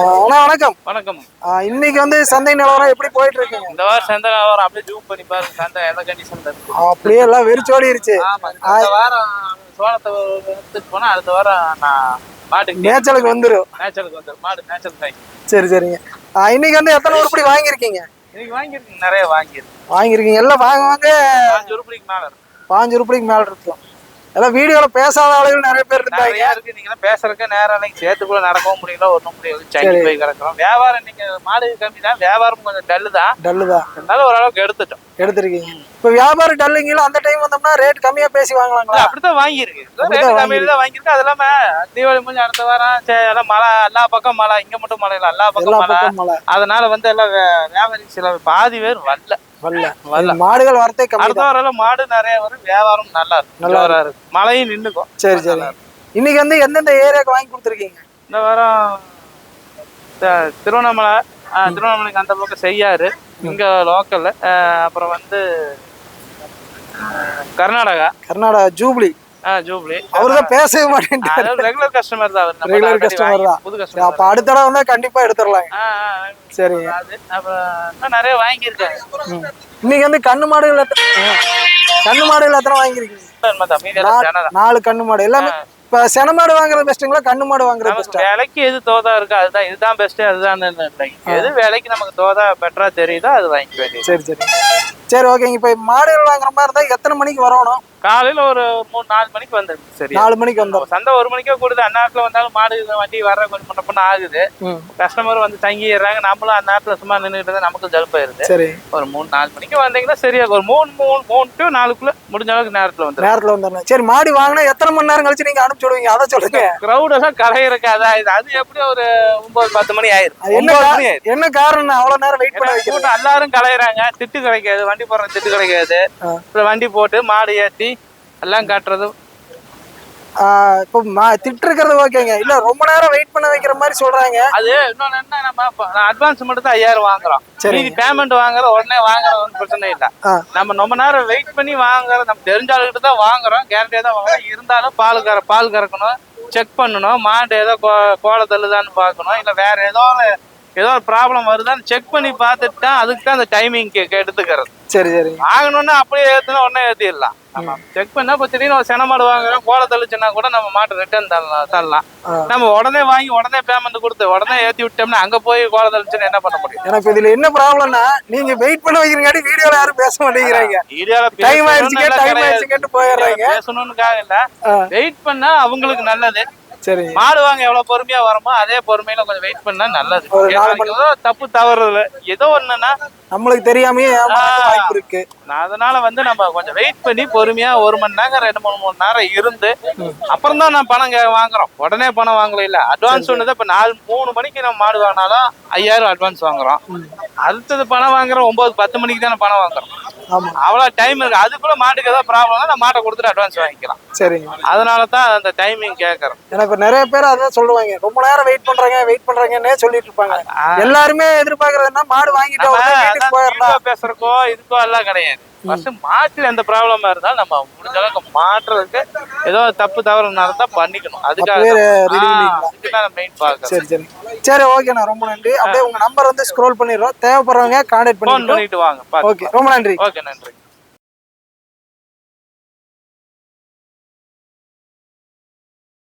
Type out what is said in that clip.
அண்ணா வணக்கம். வணக்கம். இன்னைக்கு வந்து சந்தை நிலவரம் எப்படி போயிட்டு இருக்குங்க? இந்த வாரம் சந்தை நிலவரம் அப்படியே ஜூம் பண்ணி பாருங்க. சந்தை எந்த கண்டிஷன்ல இருக்கு அப்படியே எல்லாம் வெறிச்சோடிருச்சு. ஆமா, இந்த வாரம் சோளத்தை எடுத்துட்டு போனா அடுத்த வாரம் நான் மாட்டுக்கு மேய்ச்சலுக்கு வந்துடும். மாடு மேய்ச்சல் தாய். சரி சரிங்க. இன்னைக்கு வந்து எத்தனை உருப்படி வாங்கியிருக்கீங்க? இன்னைக்கு வாங்கியிருக்கீங்க, நிறைய வாங்கியிருக்கீங்க. எல்லாம் வாங்க 5 உருப்படிக்கு மேல இருக்கு. 5 உருப்படிக்கு மேல இருக்கும். எல்லாம் வீடியோல பேசாத ஆளுகள் நிறைய பேர் இருந்தாங்க. நீங்க பேசுறதுக்கு நேரம் சேர்த்துக்குள்ள நடக்கவும் முடியல, ஒன்றும் முடியல. சரி போய் கிடக்குறோம். வியாபாரம் நீங்க மாடு கம்மி தான், வியாபாரம் கொஞ்சம் டல்லு தான். இருந்தாலும் ஓரளவுக்கு எடுத்துருக்கீங்க. இப்ப வியாபாரம் டல்லுங்களா? அந்த டைம் வந்தோம்னா ரேட் கம்மியா பேசி வாங்கலாங்களா? அப்படிதான் வாங்கியிருக்கு, ரேட் கம்மியில தான் வாங்கியிருக்கு. அது இல்லாம தீபாவளி முடிஞ்சு அடுத்த வாரம் எல்லாம் மழை, எல்லா பக்கம் மழை. இங்க மட்டும் மழை இல்லை, எல்லா பக்கம் மழை. அதனால வந்து எல்லாம் வியாபாரி சில பாதி பேர் மாடுகள் வரத்தே கம்மி. அடுத்த வாரம் மாடு நிறைய வரும், வியாபாரம் நல்லா இருக்கு. மழையும் நின்னுக்கும். சரி சரி. இன்னைக்கு வந்து எந்தெந்த ஏரியாவுக்கு வாங்கி கொடுத்துருக்கீங்க? இந்த வாரம் திருவண்ணாமலைக்கு அந்த பக்கம் செய்யாறு, இங்க லோக்கல். அப்புறம் வந்து கர்நாடகா ஜூப்ளி. அவர்தான் பேசவே மாட்டேன். ரெகுலர் கஸ்டமர் தான். புது கஸ்டமர். அப்ப அடுத்த தடவை வந்தா கண்டிப்பா எடுத்துடலாம். சரி. அப்புறம் நிறைய வாங்கியிருக்காங்க. இன்னைக்கு வந்து கண்ணு மாடுகள் எத்தனை வாங்கிருக்கீங்க? 4 கண்ணு மாடு. எல்லாமே இப்ப சென மாடு வாங்குறது பெஸ்ட்டுங்களா, கண்ணு மாடு வாங்குறது பெஸ்ட்டா? விலைக்கு எது தோதா இருக்கு அதுதான், இதுதான் பெஸ்ட் அதுதான். எது விலைக்கு நமக்கு தோதா பெட்டரா தெரியுதோ அது வாங்கிக்க வேண்டியது. சரி ஓகேங்க. இப்ப மாடுகள் வாங்குற மாதிரி இருந்தா எத்தனை மணிக்கு வரணும்? காலையில ஒரு 3-4 மணிக்கு வந்துடும். சரி, 4 மணிக்கு வந்தோம். சந்தை 1 மணிக்கே கூடுது. அந்நேரத்துல வந்தாலும் மாடு வண்டி வர கொஞ்சம் பண்ண ஆகுது. கஸ்டமர் வந்து தங்கிடுறாங்க. நம்மளும் அந்த நேரத்துல சும்மா நின்றுட்டு இருந்தா நமக்கு ஜல்பாயிருது. சரி, ஒரு 3-4 மணிக்கு வந்தீங்கன்னா சரியா ஒரு 3 to 4 முடிஞ்ச அளவுக்கு நேரத்துல வந்துடும். சரி, மாடு வாங்கினா எத்தனை மணி நேரம் கழிச்சு நீங்க அனுப்பிச்சு விடுவீங்க? அதை சொல்லுங்க. கிரௌட் எல்லாம் கலையிறக்கு அது எப்படி ஒரு 9-10 மணி ஆயிரும். என்ன காரணம் அவ்வளவு நேரம் வெயிட் பண்ண வைக்கிறது? எல்லாரும் கலையிறாங்க. திட்டு கிடைக்காது, வண்டி போடுற திட்டு கிடைக்காது. வண்டி போட்டு மாடு ஏத்தி எல்லாம் காட்டுறது. இப்போ திட்டுறது ஓகேங்க. இல்ல ரொம்ப நேரம் வெயிட் பண்ண வைக்கிற மாதிரி சொல்றாங்க. அது இன்னொன்னு என்ன, நம்ம அட்வான்ஸ் மட்டும் தான் 5000 வாங்குறோம். சரி, பேமெண்ட் வாங்குற உடனே வாங்குறது பிரச்சனை இல்ல. நம்ம ரொம்ப நேரம் வெயிட் பண்ணி வாங்குறோம். நம்ம தெரிஞ்ச ஆளுகிட்ட தான் வாங்குறோம், கேரண்டியா தான் வாங்குறோம். இருந்தாலும் பால் கறக்கணும், செக் பண்ணணும். மாடு ஏதோ கோலை தள்ளுதான்னு பாக்கணும், இல்ல வேற ஏதோ ஒரு ப்ராப்ளம் வருதான்னு செக் பண்ணி பார்த்துட்டு தான் அதுக்கு தான் அந்த டைமிங் எடுத்துக்கிறது. சரி, வாங்கணும்னா அப்படியே ஏத்துனா உடனே ஏத்திடலாம். செக் பண்ணா இப்போ திடீர்னு ஒரு சென மாடு வாங்குறோம், கோலை தள்ளுச்சுன்னா கூட நம்ம மாட்டு ரிட்டர்ன் தரலாம். நம்ம உடனே வாங்கி உடனே பேமெண்ட் கொடுத்து உடனே ஏத்தி விட்டோம்னா அங்க போய் கோலை தள்ளுச்சுன்னா என்ன பண்ண முடியும்? எனக்கு இதுல என்ன ப்ராப்ளம்னா, நீங்க வெயிட் பண்ண வைக்கிறீங்க, வீடியோல யாரும் பேச மாட்டேங்கிறாங்க. வீடியோல டைம் ஆயிடுச்சு போயிடுறாங்க. பேசணும்னுக்காக இல்ல, வெயிட் பண்ணா அவங்களுக்கு நல்லது. சரி, மாடு வாங்க எவ்வளவு பொறுமையா வருமோ அதே பொறுமையில கொஞ்சம் வெயிட் பண்ணா நல்லது. தப்பு தவறுல ஏதோ ஒண்ணுன்னா நம்மளுக்கு தெரியாமயே வாய்ப்பு இருக்கு. அதனால வந்து நம்ம கொஞ்சம் வெயிட் பண்ணி பொறுமையா 1 மணி நேரம் 2-3 மணி நேரம் இருந்து அப்புறம் தான் நான் பணம் வாங்குறோம். உடனே பணம் வாங்கல. இல்ல அட்வான்ஸ் ஒண்ணுதான். இப்ப 3 மணிக்கு நம்ம மாடு வாங்கினாலும் 5000 அட்வான்ஸ் வாங்குறோம். அடுத்தது பணம் வாங்குறோம் 9-10 மணிக்கு தானே பணம் வாங்குறோம். அவ்வளவு டைம் இருக்கு. அதுக்குள்ள மாட்டுக்கு ஏதாவது ப்ராப்ளம் நான் மாட்டை கொடுத்துட்டு அட்வான்ஸ் வாங்கிக்கலாம். சரிங்க. அதனாலதான் அந்த டைமிங் கேட்கறோம். எனக்கு நிறைய பேர் அதான் சொல்லுவாங்க, ரொம்ப நேரம் வெயிட் பண்றாங்கன்னே சொல்லிட்டு இருப்பாங்க. எல்லாருமே எதிர்பார்க்கறதுன்னா மாடு வாங்கிட்டு பேசுறக்கோ இதுக்கோ எல்லாம் கிடையாது. மாட்டுல எந்த ப்ராப்ளமா இருந்தாலும் நம்ம முடிஞ்ச அளவுக்கு மாற்றுறதுக்கு ஏதோ தப்பு தவறு நடந்தா பண்ணிக்கணும். அதுக்காக மெயின் பாக்க. சரி ஓகேண்ணா, ரொம்ப நன்றி. அப்படியே உங்க நம்பர் வந்து ஸ்க்ரோல் பண்ணிடுறோம். தேவைப்படுறவங்க கான்டாக்ட் பண்ணிட்டு வாங்க. ஓகே, ரொம்ப நன்றி. ஓகே, நன்றி.